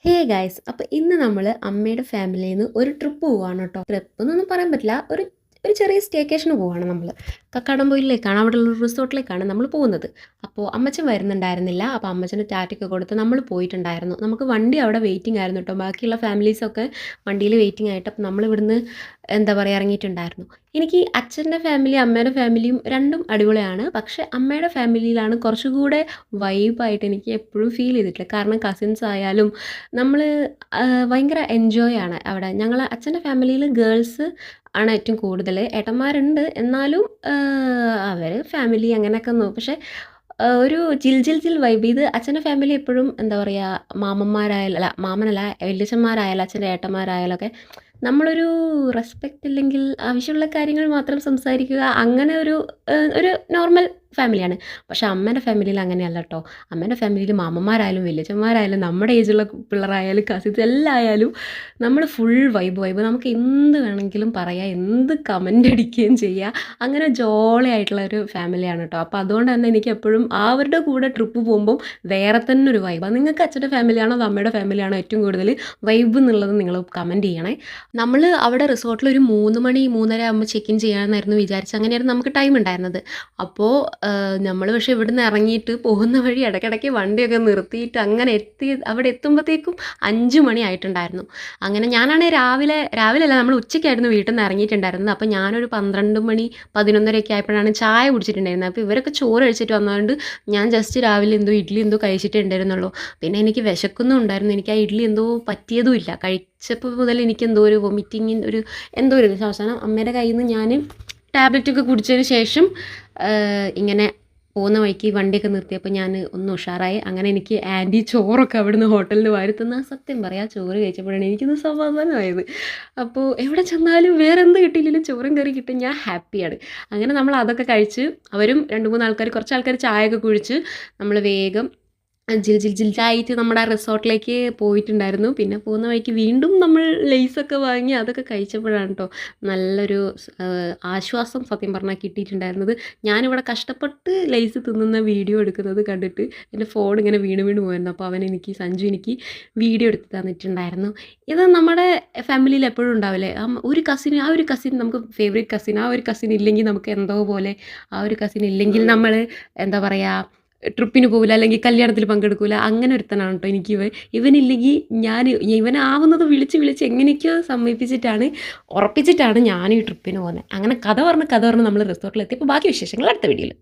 Hey guys അപ്പോൾ ഇന്ന് നമ്മൾ അമ്മയുടെ ഫാമിലിയിൽ നിന്ന് ഒരു ട്രിപ്പ് പോവാണ് കേട്ടോ. ട്രിപ്പ് എന്നൊന്നും പറയാൻ പറ്റില്ല, ഒരു ഒരു ചെറിയ സ്റ്റേക്കേഷന് പോവാണ് നമ്മൾ. കക്കാടംപൊയിലേക്കാണ്, അവിടെയുള്ള ഒരു റിസോർട്ടിലേക്കാണ് നമ്മൾ പോകുന്നത്. അപ്പോൾ അമ്മച്ചൻ വരുന്നുണ്ടായിരുന്നില്ല, അപ്പോൾ അമ്മച്ചന് ടാറ്റയൊക്കെ കൊടുത്ത് നമ്മൾ പോയിട്ടുണ്ടായിരുന്നു. നമുക്ക് വണ്ടി അവിടെ വെയിറ്റിംഗ് ആയിരുന്നു കേട്ടോ. ബാക്കിയുള്ള ഫാമിലീസൊക്കെ വണ്ടിയിൽ വെയിറ്റിംഗ് ആയിട്ട്, അപ്പോൾ നമ്മൾ ഇവിടുന്ന് എന്താ പറയുക ഇറങ്ങിയിട്ടുണ്ടായിരുന്നു. എനിക്ക് അച്ഛൻ്റെ ഫാമിലി അമ്മയുടെ ഫാമിലിയും രണ്ടും അടിപൊളിയാണ്. പക്ഷേ അമ്മയുടെ ഫാമിലിയിലാണ് കുറച്ചുകൂടെ വൈബായിട്ട് എനിക്ക് എപ്പോഴും ഫീൽ ചെയ്തിട്ടില്ല. കാരണം കസിൻസ് ആയാലും നമ്മൾ ഭയങ്കര എൻജോയ് ആണ് അവിടെ. ഞങ്ങൾ അച്ഛൻ്റെ ഫാമിലിയിൽ ഗേൾസ് ആണ് ഏറ്റവും കൂടുതൽ. ഏട്ടന്മാരുണ്ട്, എന്നാലും അവർ ഫാമിലി അങ്ങനെയൊക്കെ പക്ഷേ ഒരു ജിൽ ജിൽ ജിൽ വൈബ്. ഇത് അച്ഛൻ്റെ ഫാമിലി എപ്പോഴും എന്താ പറയുക, മാമന്മാരായാലും അല്ല മാമനല്ല വല്യച്ഛന്മാരായാലും അച്ഛൻ്റെ ഏട്ടന്മാരായാലും ഒക്കെ നമ്മളൊരു റെസ്പെക്റ്റ് ഇല്ലെങ്കിൽ ആവശ്യമുള്ള കാര്യങ്ങൾ മാത്രം സംസാരിക്കുക, അങ്ങനെ ഒരു നോർമൽ ഫാമിലിയാണ്. പക്ഷേ അമ്മേൻ്റെ ഫാമിലിയിൽ അങ്ങനെയല്ല കേട്ടോ. അമ്മേൻ്റെ ഫാമിലിയിൽ മാമന്മാരായാലും വല്യച്ഛന്മാരായാലും നമ്മുടെ ഏജുള്ള പിള്ളേരായാലും കസിൻസ് എല്ലാം ആയാലും നമ്മൾ ഫുൾ വൈബ്. നമുക്ക് എന്ത് വേണമെങ്കിലും പറയാം, എന്ത് കമൻ്റ് അടിക്കുകയും ചെയ്യാം. അങ്ങനെ ജോളി ആയിട്ടുള്ള ഒരു ഫാമിലിയാണ് കേട്ടോ. അപ്പോൾ അതുകൊണ്ട് തന്നെ എനിക്ക് എപ്പോഴും അവരുടെ കൂടെ ട്രിപ്പ് പോകുമ്പം വേറെ തന്നെ ഒരു വൈബാണ്. നിങ്ങൾക്ക് അച്ഛൻ്റെ ഫാമിലിയാണോ അതോ അമ്മയുടെ ഫാമിലിയാണോ ഏറ്റവും കൂടുതൽ വൈബ് എന്നുള്ളത് നിങ്ങൾ കമൻറ്റ് ചെയ്യണേ. നമ്മൾ അവിടെ റിസോർട്ടിൽ ഒരു 3 മണി 3:30 ആകുമ്പോൾ ചെക്ക് ഇൻ ചെയ്യാമെന്നായിരുന്നു വിചാരിച്ചത്. അങ്ങനെയായിരുന്നു നമുക്ക് ടൈം ഉണ്ടായിരുന്നത്. അപ്പോൾ നമ്മൾ പക്ഷേ ഇവിടുന്ന് ഇറങ്ങിയിട്ട് പോകുന്ന വഴി ഇടയ്ക്കിടയ്ക്ക് വണ്ടിയൊക്കെ നിർത്തിയിട്ട് അങ്ങനെ അവിടെ എത്തുമ്പോഴത്തേക്കും 5 മണി ആയിട്ടുണ്ടായിരുന്നു. അങ്ങനെ ഞാനാണെങ്കിൽ രാവിലെ അല്ല, നമ്മൾ ഉച്ചയ്ക്കായിരുന്നു വീട്ടിൽ നിന്ന് ഇറങ്ങിയിട്ടുണ്ടായിരുന്നത്. അപ്പോൾ ഞാനൊരു 12 മണി 11:30 ആയപ്പോഴാണ് ചായ കുടിച്ചിട്ടുണ്ടായിരുന്നത്. അപ്പോൾ ഇവരൊക്കെ ചോറ് കഴിച്ചിട്ട് വന്നതുകൊണ്ട് ഞാൻ ജസ്റ്റ് രാവിലെ ഇഡ്ഡലി എന്തോ കഴിച്ചിട്ടുണ്ടായിരുന്നുള്ളൂ. പിന്നെ എനിക്ക് വിശക്കൊന്നും ഉണ്ടായിരുന്നു. എനിക്ക് ആ ഇഡ്ഡലി എന്തോ പറ്റിയതും ഇല്ല. കഴിച്ചപ്പോൾ മുതൽ എനിക്ക് എന്തോ ഒരു വൊമിറ്റിങ്ങിന് എന്തോ ഒരു അവസാനം അമ്മയുടെ കയ്യിൽ നിന്ന് ഞാൻ ടാബ്ലറ്റൊക്കെ കുടിച്ചതിന് ശേഷം ഇങ്ങനെ പോകുന്ന വഴിക്ക് വണ്ടിയൊക്കെ നിർത്തിയപ്പോൾ ഞാൻ ഒന്ന് ഉഷാറായി. അങ്ങനെ എനിക്ക് ആൻറ്റി ചോറൊക്കെ അവിടുന്ന് ഹോട്ടലിൽ നിന്ന് വാരിത്തന്ന, സത്യം പറയാം ചോറ് കഴിച്ചപ്പോഴാണ് എനിക്കൊന്ന് സമാധാനമായത്. അപ്പോൾ എവിടെ ചെന്നാലും വേറെ എന്ത് കിട്ടിയില്ലെങ്കിലും ചോറും കറി കിട്ടും, ഞാൻ ഹാപ്പിയാണ്. അങ്ങനെ നമ്മൾ അതൊക്കെ കഴിച്ച് അവരും 2-3 ആൾക്കാർ, കുറച്ച് ആൾക്കാർ ചായയൊക്കെ കുടിച്ച് നമ്മൾ വേഗം ജിൽജിലായിട്ട് നമ്മുടെ റിസോർട്ടിലേക്ക് പോയിട്ടുണ്ടായിരുന്നു. പിന്നെ പോകുന്ന വഴിക്ക് വീണ്ടും നമ്മൾ ലെയ്സൊക്കെ വാങ്ങി അതൊക്കെ കഴിച്ചപ്പോഴാണ് കേട്ടോ നല്ലൊരു ആശ്വാസം സത്യം പറഞ്ഞാൽ കിട്ടിയിട്ടുണ്ടായിരുന്നത്. ഞാനിവിടെ കഷ്ടപ്പെട്ട് ലെയ്സ് തിന്നുന്ന വീഡിയോ എടുക്കുന്നത് കണ്ടിട്ട് എൻ്റെ ഫോൺ ഇങ്ങനെ വീണ് പോയിരുന്നു. അപ്പോൾ സഞ്ജു എനിക്ക് വീഡിയോ എടുത്ത് തന്നിട്ടുണ്ടായിരുന്നു. ഇത് നമ്മുടെ ഫാമിലിയിൽ എപ്പോഴും ഉണ്ടാവില്ലേ, ആ ഒരു കസിൻ നമുക്ക് ഫേവറേറ്റ് കസിൻ, ആ ഒരു കസിൻ ഇല്ലെങ്കിൽ നമുക്ക് എന്തോ പോലെ. ആ ഒരു കസിൻ ഇല്ലെങ്കിൽ നമ്മൾ എന്താ പറയുക ട്രിപ്പിന് പോകില്ല, അല്ലെങ്കിൽ കല്യാണത്തിൽ പങ്കെടുക്കില്ല. അങ്ങനെ ഒരുത്തനാണ് കേട്ടോ എനിക്ക് ഇവനില്ലെങ്കിൽ ഇവനാവുന്നത് വിളിച്ച് എങ്ങനെയൊക്കെയോ ഉറപ്പിച്ചിട്ടാണ് ഞാൻ ഈ ട്രിപ്പിന് പോകുന്നത്. അങ്ങനെ കഥ പറഞ്ഞ് നമ്മൾ റിസോർട്ടിലെത്തി. അപ്പോൾ ബാക്കി വിശേഷങ്ങൾ അടുത്ത വീഡിയോയിൽ.